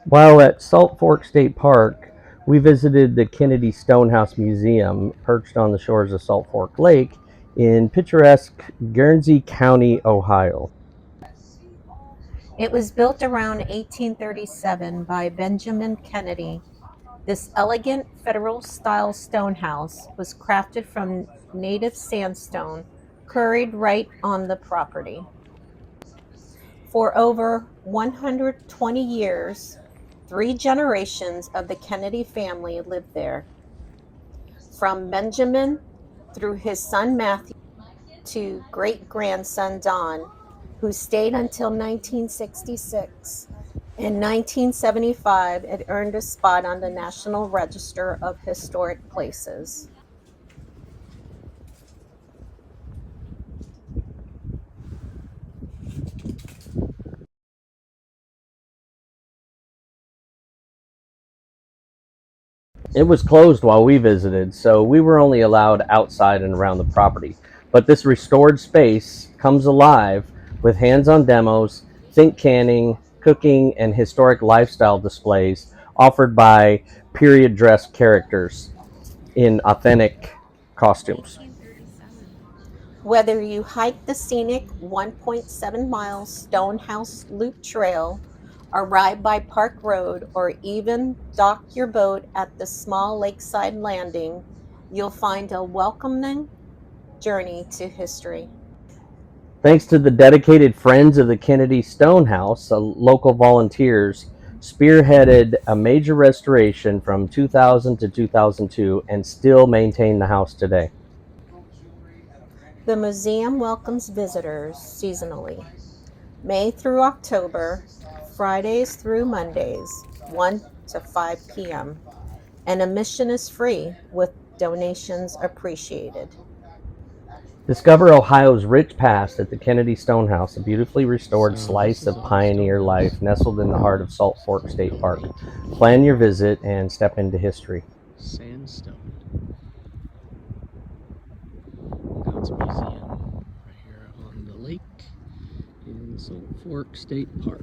While at Salt Fork State Park, we visited the Kennedy Stonehouse Museum, perched on the shores of Salt Fork Lake in picturesque Guernsey County, Ohio. It was built around 1837 by Benjamin Kennedy. This elegant Federal-style stone house was crafted from native sandstone, quarried right on the property. For over 120 years, three generations of the Kennedy family lived there, from Benjamin through his son Matthew to great-grandson Don, who stayed until 1966. In 1975, it earned a spot on the National Register of Historic Places. It was closed while we visited, so we were only allowed outside and around the property. But this restored space comes alive with hands-on demos, think canning, cooking, and historic lifestyle displays offered by period dress characters in authentic costumes. Whether you hike the scenic 1.7-mile Stonehouse Loop Trail, or ride by Park Road, or even dock your boat at the small lakeside landing, you'll find a welcoming journey to history. Thanks to the dedicated Friends of the Kennedy Stonehouse, local volunteers spearheaded a major restoration from 2000 to 2002 and still maintain the house today. The museum welcomes visitors seasonally, May through October, Fridays through Mondays, 1 to 5 p.m., and admission is free with donations appreciated. Discover Ohio's rich past at the Kennedy Stonehouse, a beautifully restored slice of pioneer life nestled in the heart of Salt Fork State Park. Plan your visit and step into history. Sandstone. Now it's a museum right here on the lake in Salt Fork State Park.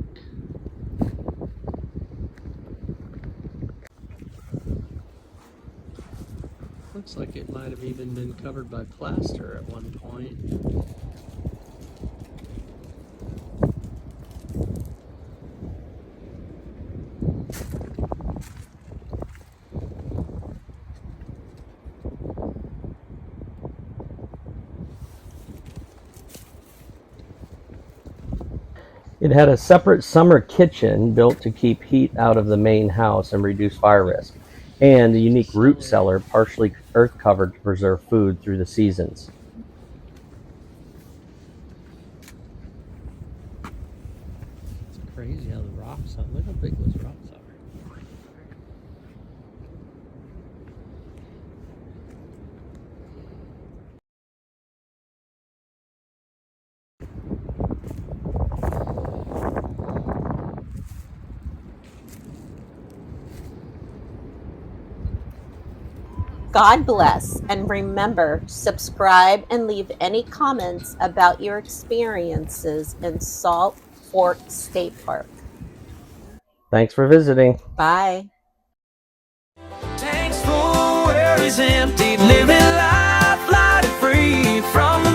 Looks like it might have even been covered by plaster at one point. It had a separate summer kitchen built to keep heat out of the main house and reduce fire risk, and a unique root cellar partially earth covered to preserve food through the seasons. It's crazy how the rocks are. Look how big those rocks are. God bless, and remember, subscribe and leave any comments about your experiences in Salt Fork State Park. Thanks for visiting. Bye. Tanks full, where is empty, living life light and free from